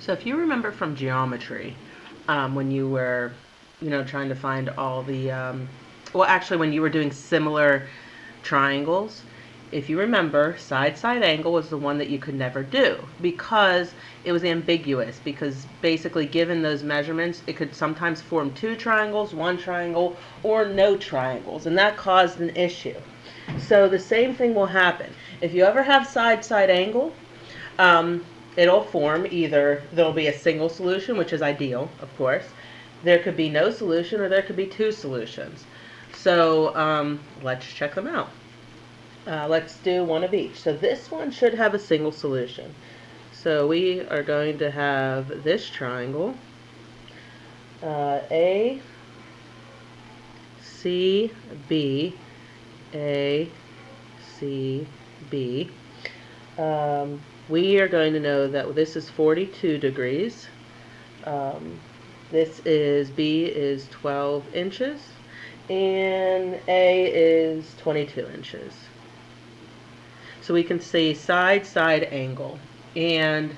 So if you remember from geometry, when you were, trying to find all the, well, actually, when you were doing similar triangles, if you remember, side-side angle was the one that you could never do because it was ambiguous. Because basically, given those measurements, it could sometimes form two triangles, one triangle, or no triangles, and that caused an issue. So the same thing will happen. If you ever have side-side angle, it'll form either, there'll be a single solution, which is ideal, of course. There could be no solution, or there could be two solutions. So let's check them out. Let's do one of each. So this one should have a single solution. So we are going to have this triangle, A, C, B, A, C, B. We are going to know that this is 42 degrees. This is, B is 12 inches, and A is 22 inches. So we can see side-side angle. And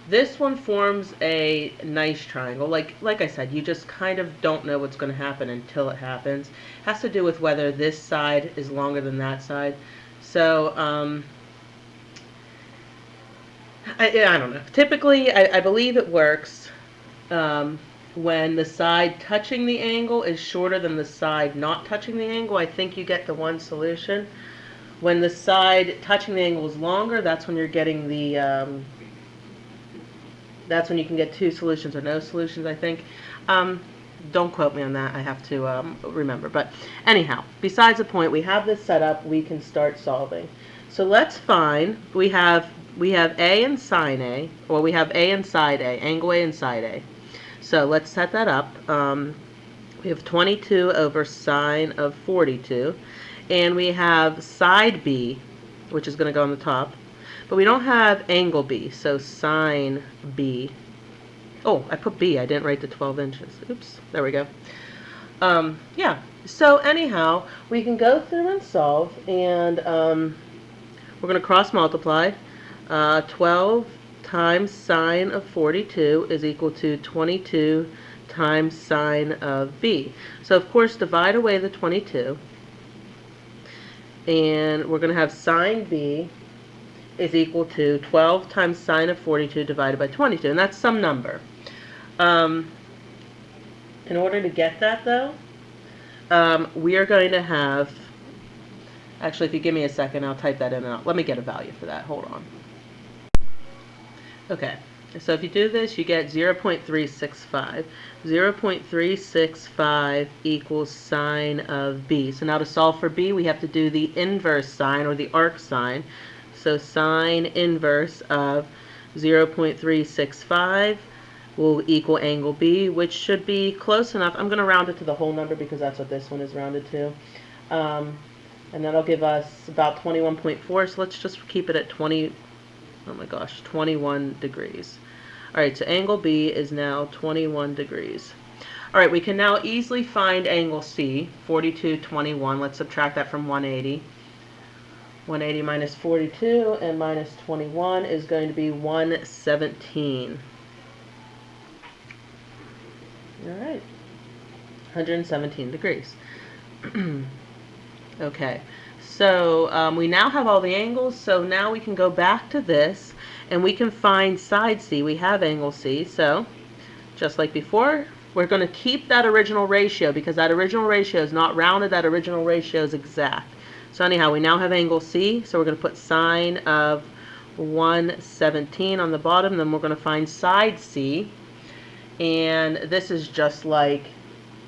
this one forms a nice triangle. Like I said, you just kind of don't know what's going to happen until it happens. It has to do with whether this side is longer than that side. So, I don't know. Typically, I believe it works when the side touching the angle is shorter than the side not touching the angle. I think you get the one solution. When the side touching the angle is longer, that's when you're getting the, that's when you can get two solutions or no solutions, I think. Don't quote me on that. I have to remember. But anyhow, besides the point, we have this set up. We can start solving. So let's find, we have A and sine A, or we have A and side A, angle A and side A. So let's set that up. We have 22 over sine of 42. And we have side B, which is going to go on the top. But we don't have angle B, so sine B. Oh, I put B. I didn't write the 12 inches. Oops. There we go. Yeah. So anyhow, we can go through and solve, and we're going to cross multiply. 12 times sine of 42 is equal to 22 times sine of B. So of course, divide away the 22. And we're going to have sine B is equal to 12 times sine of 42 divided by 22. And that's some number. In order to get that, though, we are going to have... Actually, if you give me a second, I'll type that in. And let me get a value for that. Hold on. Okay. So if you do this, you get 0.365. 0.365 equals sine of B. So now to solve for B, we have to do the inverse sine, or the arc sine. So sine inverse of 0.365 will equal angle B, which should be close enough. I'm going to round it to the whole number because that's what this one is rounded to. And that'll give us about 21.4. So let's just keep it at 21 degrees. All right, so angle B is now 21 degrees. All right, we can now easily find angle C, 42.21. Let's subtract that from 180. 180 minus 42 and minus 21 is going to be 117. All right, 117 degrees. Okay, so we now have all the angles, so now we can go back to this and we can find side C. We have angle C, so just like before, we're going to keep that original ratio because that original ratio is not rounded, that original ratio is exact. So anyhow, we now have angle C, so we're going to put sine of 117 on the bottom, then we're going to find side C, and this is just like,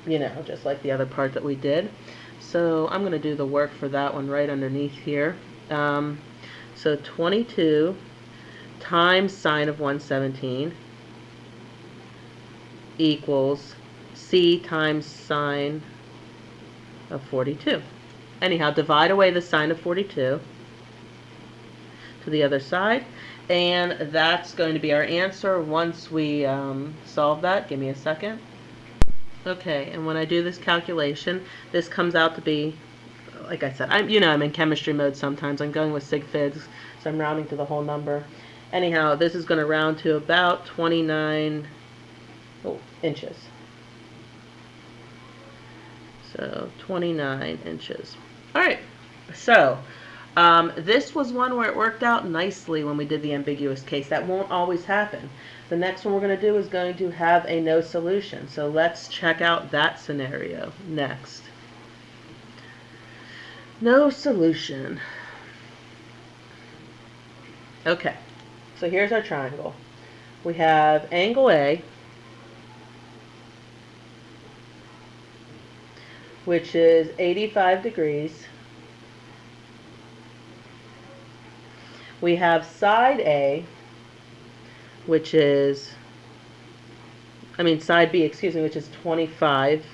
just like the other part that we did. So I'm going to do the work for that one right underneath here. So 22 times sine of 117 equals C times sine of 42. Anyhow, divide away the sine of 42 to the other side, and that's going to be our answer once we solve that. Give me a second. Okay, and when I do this calculation, this comes out to be, like I said, I'm in chemistry mode sometimes. I'm going with sig figs, so I'm rounding to the whole number. Anyhow, this is going to round to about 29 inches. So 29 inches. All right, so this was one where it worked out nicely when we did the ambiguous case. That won't always happen. The next one we're going to do is going to have a no solution. So let's check out that scenario next. No solution. Okay, so here's our triangle. We have angle A, which is 85 degrees. We have side A, which is, side B, excuse me, which is 25.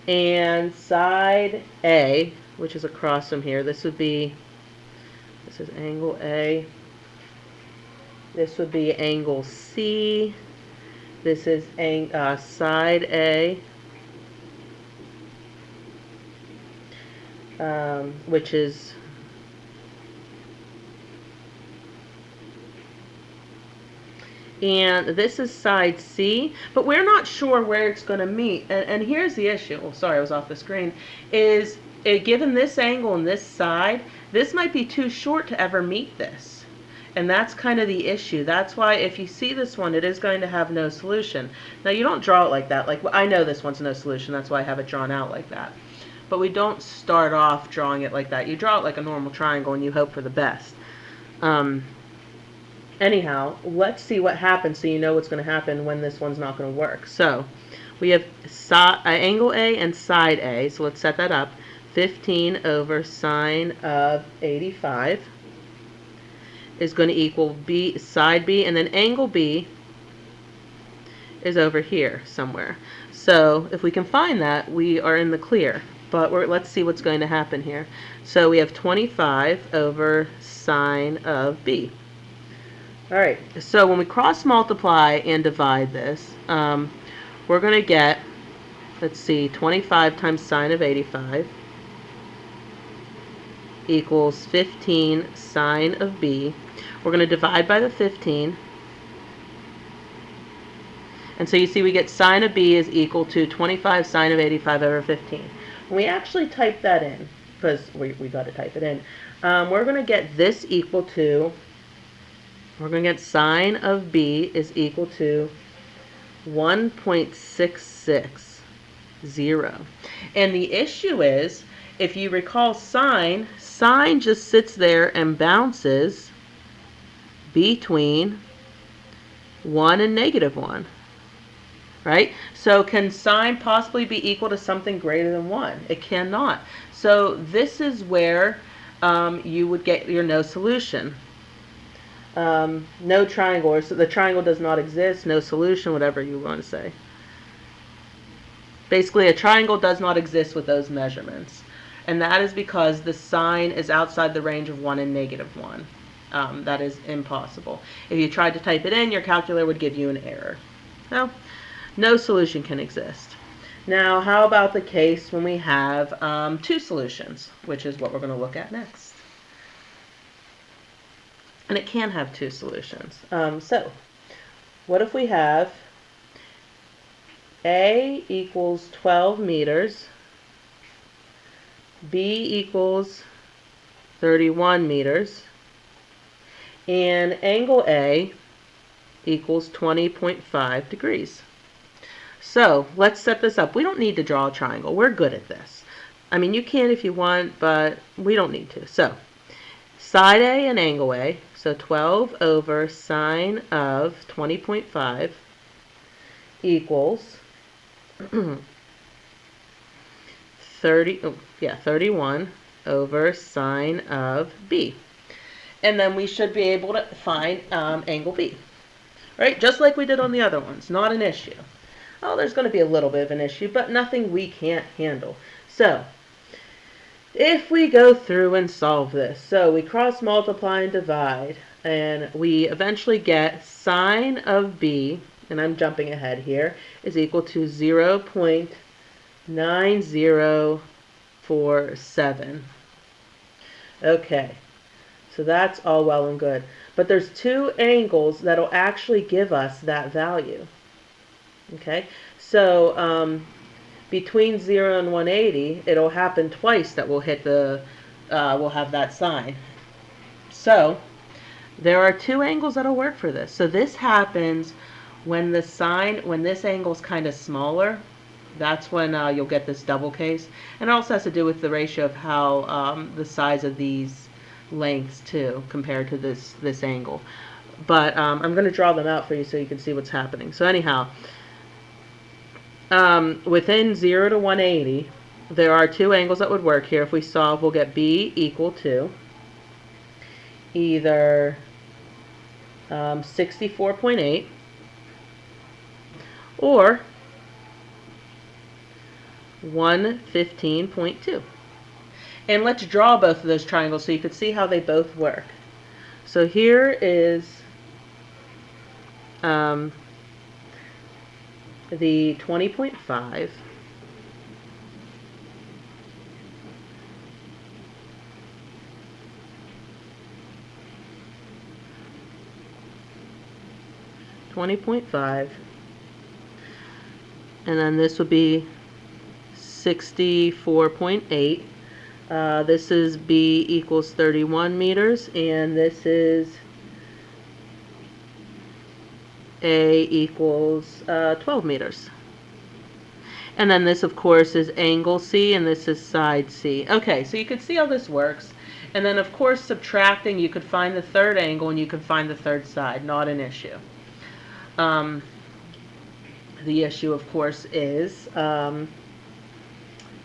And side A, which is across from here, this is angle A. This would be angle C. This is side A, which is and this is side C, but we're not sure where it's going to meet. And here's the issue. Oh, sorry, I was off the screen. Is given this angle and this side, this might be too short to ever meet this. And that's kind of the issue. That's why if you see this one, it is going to have no solution. Now, you don't draw it like that. Like, I know this one's no solution. That's why I have it drawn out like that. But we don't start off drawing it like that. You draw it like a normal triangle and you hope for the best. Anyhow, let's see what happens so you know what's going to happen when this one's not going to work. So we have angle A and side A. So let's set that up. 15 over sine of 85 is going to equal B, side B, and then angle B is over here somewhere. So if we can find that, we are in the clear. But let's see what's going to happen here. So we have 25 over sine of B. All right, so when we cross multiply and divide this, we're going to get, let's see, 25 times sine of 85 equals 15 sine of B. We're going to divide by the 15. And so you see we get sine of B is equal to 25 sine of 85 over 15. When we actually type that in, because we got to type it in, we're going to get this equal to, we're going to get sine of B is equal to 1.660. And the issue is, if you recall sine just sits there and bounces between 1 and -1. Right? So can sine possibly be equal to something greater than 1? It cannot. So this is where you would get your no solution. No triangle, or so the triangle does not exist, no solution, whatever you want to say. Basically, a triangle does not exist with those measurements. And that is because the sine is outside the range of 1 and -1. That is impossible. If you tried to type it in, your calculator would give you an error. No, no solution can exist. Now, how about the case when we have two solutions, which is what we're going to look at next. And it can have two solutions. So, what if we have A equals 12 meters, B equals 31 meters, and angle A equals 20.5 degrees. So, let's set this up. We don't need to draw a triangle. We're good at this. I mean, you can if you want, but we don't need to. So, side A and angle A, so 12 over sine of 20.5 equals 31 over sine of B. And then we should be able to find angle B. Right? Just like we did on the other ones. Not an issue. Oh, there's going to be a little bit of an issue, but nothing we can't handle. So, if we go through and solve this, so we cross multiply and divide, and we eventually get sine of B, and I'm jumping ahead here, is equal to 0.9047. Okay, so that's all well and good. but there's two angles that'll actually give us that value. Okay, so between 0 and 180, it'll happen twice that we'll hit we'll have that sign. So there are two angles that'll work for this. So this happens when this angle's kind of smaller. That's when you'll get this double case. And it also has to do with the ratio of how the size of these lengths too compared to this angle. But I'm going to draw them out for you so you can see what's happening. So anyhow, within 0 to 180, there are two angles that would work here. If we solve, we'll get B equal to either 64.8 or 115.2. And let's draw both of those triangles so you can see how they both work. So here is the 20.5. And then this would be 64.8. This is B equals 31 meters, and this is A equals 12 meters. And then this, of course, is angle C, and this is side C. Okay, so you can see how this works. And then, of course, subtracting, you could find the third angle, and you could find the third side. Not an issue. The issue, of course, is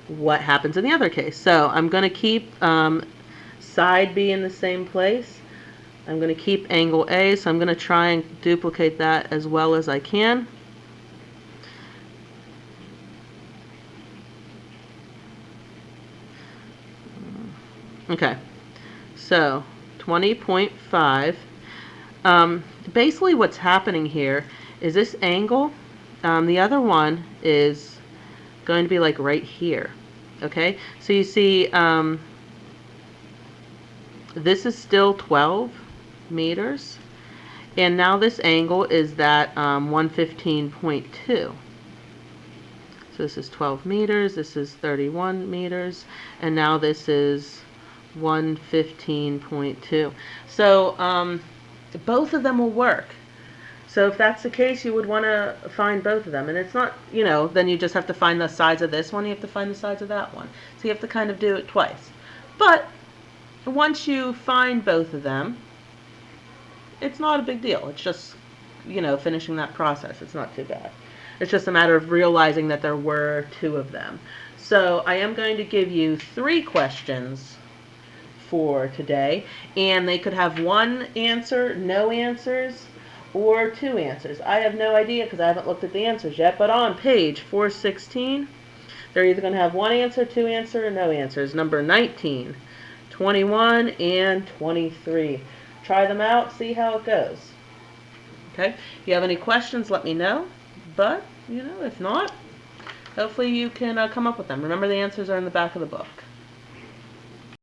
what happens in the other case. So I'm going to keep side B in the same place. I'm going to keep angle A, so I'm going to try and duplicate that as well as I can. Okay, so 20.5. Basically what's happening here is this angle, the other one is going to be like right here. Okay, so you see this is still 12 meters, and now this angle is that 115.2. So this is 12 meters, this is 31 meters, and now this is 115.2. So both of them will work. So if that's the case, you would want to find both of them. And it's not, then you just have to find the sides of this one, you have to find the sides of that one. So you have to kind of do it twice. But once you find both of them, it's not a big deal. It's just, finishing that process. It's not too bad. It's just a matter of realizing that there were two of them. So I am going to give you 3 questions for today, and they could have one answer, no answers, or 2 answers. I have no idea because I haven't looked at the answers yet, but on page 416, they're either going to have 1 answer, 2 answer, or no answers. Number 19, 21, and 23. Try them out, see how it goes. Okay? If you have any questions, let me know. But, if not, hopefully you can come up with them. Remember, the answers are in the back of the book.